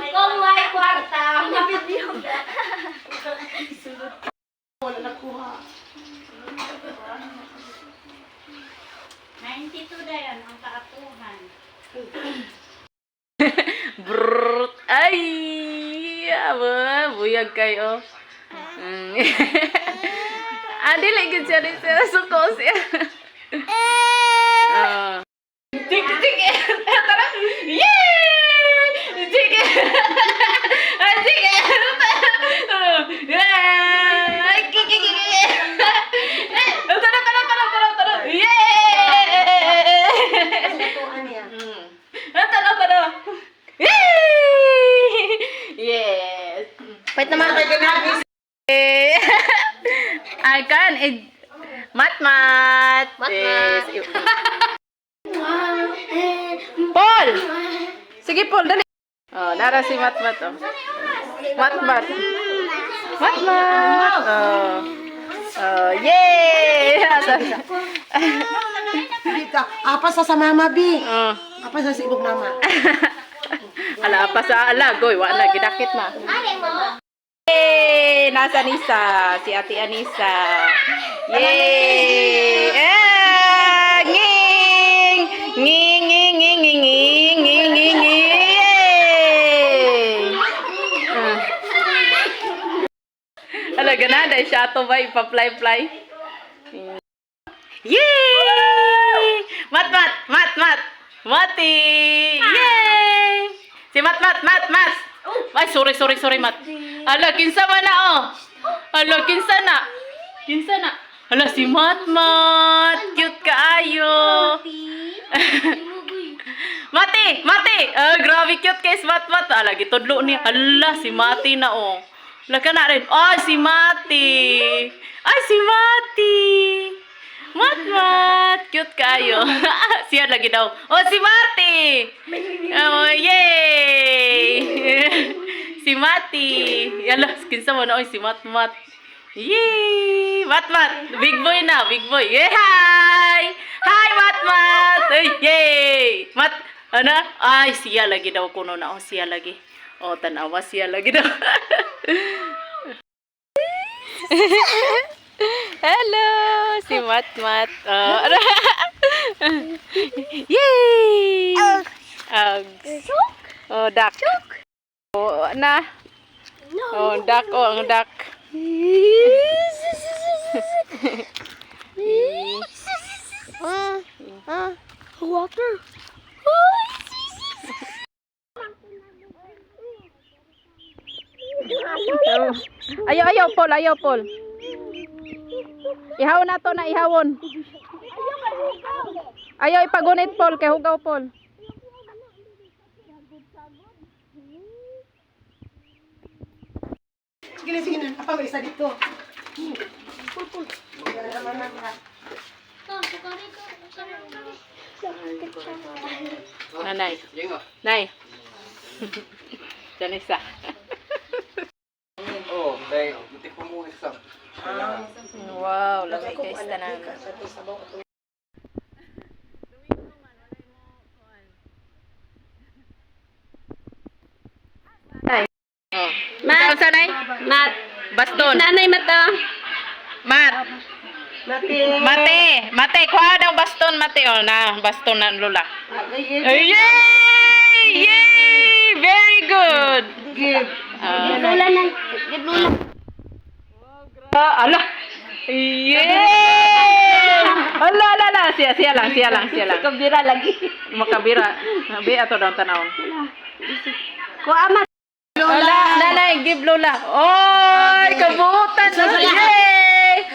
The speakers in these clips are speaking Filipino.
Kung may kwarta, mabibigyan. Wala nakuha. 92 na yan ang kaatuhan. Brrrt. Ay! Aba, buyag kayo. Dili gid siya rin siya. Suko siya. Tik, tik. Tara. Yay! Tik. Tik. Ay, kiki. Tara. Yay! Natuan niya. Tara. Yes. Pwede naman kayo ganabis. I can mat. Yes. Paul. Sige Paul, dali. Oh, nara si mat. Oh. Mat. Oh, yay! Dito. Apa sa mama, Bi? Oh. Apa sa sibog mama? Ala pa sa alagoy, wa na gidakit na. Yay! Nasa Nisa, si Ate Anisa. Yay! Nging! Yay! Ala gana dai siya to bay pa-fly. Yay! Mat. Mati! Yay! Si Mat. Ay, sorry, Mat. Ala, kinsa man na, oh. Ala, kinsa na. Ala, si Mat. Cute kaayo. Mati. Grabe cute kay Mat. Ala, gitudlo niya. Ala, si Mati na, oh. Ala ka na rin. Ay, si Mati. Mat. Cute kayo. Siya lagi daw. Oh, si Mati. Oh, yay. Si Mati. Yala, kinsa mo na. Oy, si Mat. Yay. Mat. Big boy na. Yay, hi. Hi, Mat. Ay, yay. Mat. Ano? Ay, siya lagi daw kuno na. Oh, siya lagi. Oh, tanawa siya lagi daw. Hello, si Mat. Yay! Oh, duck. Oh, na. Oh, duck. Oh, ang duck. Water. Ayaw, Paul. Ihaw na to na ihawon. Ayaw ipagunit, Paul, kay hugaw, Paul. Sige na. Apa may isa dito? Pul. Nay. Diyan isa. Oh, dahil buti po mo isa. Wow, lagay kay istanan. Nay. Oh. Mat. Sa nay? Mat. Baston. Nanay mata. Mat. Mate, kuha daw baston, Mate. Oh, na, baston na lula. Yay! Very good. Lula. Ala. Yay! Ala. Siya lang. Kabira lagi. Makabira. Nabi ato daw tanawon. Ko amat. Ala, nanay, give Lola. Oy, kabutan. Yay!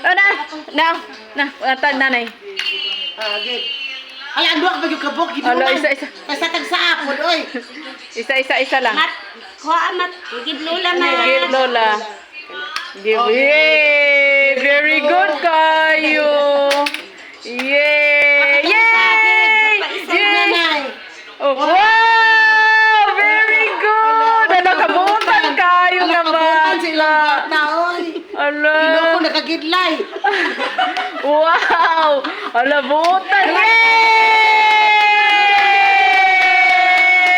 Na, nanay. Good. Ay, ang duwag bagyo kabok. Ala, isa. Kasa tagsa apod, oy. Isa lang. Mat. Ko amat. Gid Lola man. Give Lola. Give. Yay! Very good kayo. Yay! Oh, wow! Very good! Ano, kabutan kayo naman. Sila na, oy. Ala. Iloko nakagidlay. Wow! Alabutan! Yay!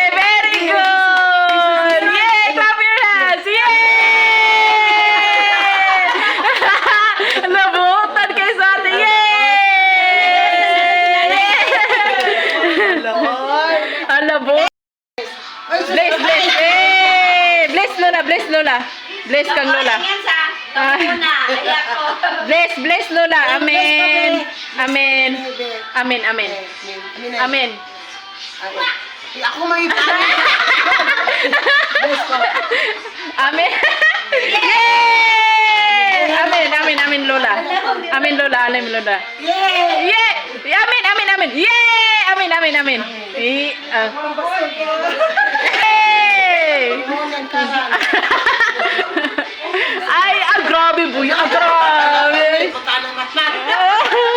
Very good! Yay! Clap your hands! Yay! Alabutan kay Sate! Yay! Alabutan! Bless, bless! Eh! Bless Lola! Bless Lola! Bless kang Lola! Yan sa una. Kaya ko. Bless, bless Lola. Amen. Amen. Amen, amen. Amen. Ako may Amen. Yay! Amen, amen, amen Lola. Amen Lola, amen Lola. Yay! Yay! Amen, amen, amen. Yay! Amen, amen, amen. Yay! Ay, grabe po yun. Grabe.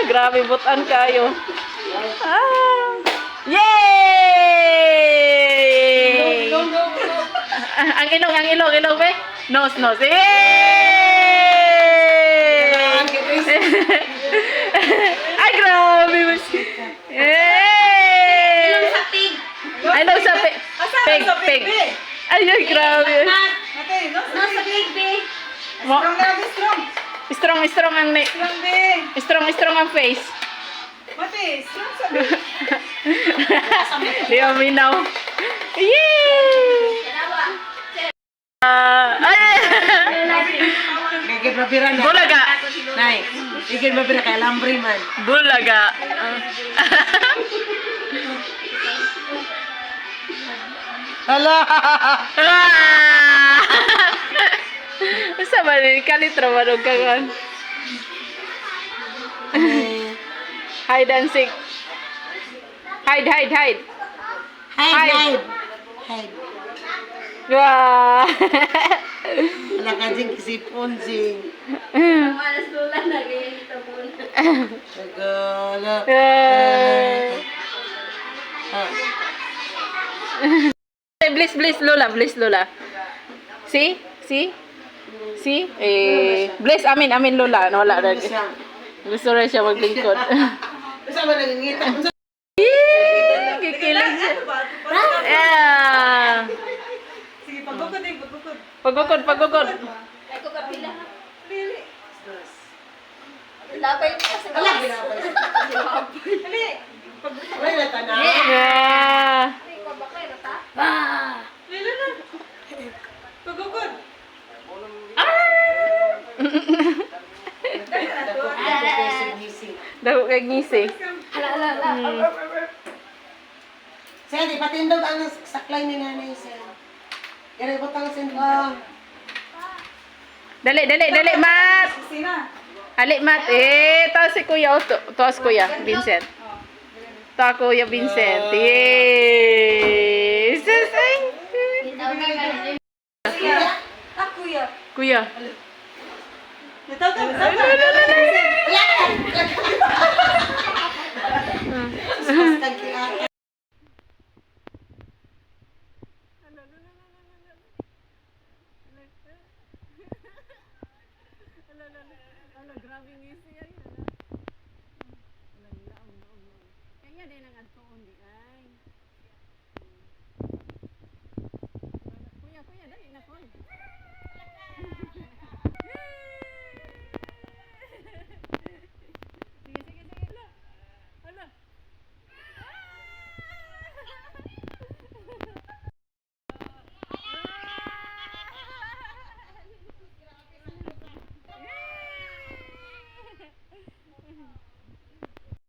Grabe, butan kayo. Yay! Ang ilong, be? Nose. Yay! Ay, grabe. Yay! Ilong sa pig. Ay, no, sa pig. Ay, grabe. No sa pig, be. Strong ang strong ang face. Di mo minaw. Yay! Ay! Igid mabira na. Bulaga. Nay, igid mabira kay lambre man. Bulaga. Hala! Sa ba ni kalitra manong kagan? Hide and seek. Hide. Hide. Wah. Wala ka ding kisipon sing. Malas lula na ganyan ito muna. Nagala. Bless Lola. See? Bless amin Lola. Wala na. Gusto rin siya maglingkod. Basta ba nangingita? Kikilig siya. Yeah. Sige, pagukod. Pagukod. Ay ko kapila. Labay ko sa Hala! Wala na tanaw. Yeah. Pagukod. Dako kay ngisi. Sir, ipatindog ang saklay ni nanay, sir. Yan, ibutang sindang. Dali, Mat. Ali, Mat. To si Kuya. To si Kuya Vincent. To Kuya Vincent. Yes. Kuya. Ito,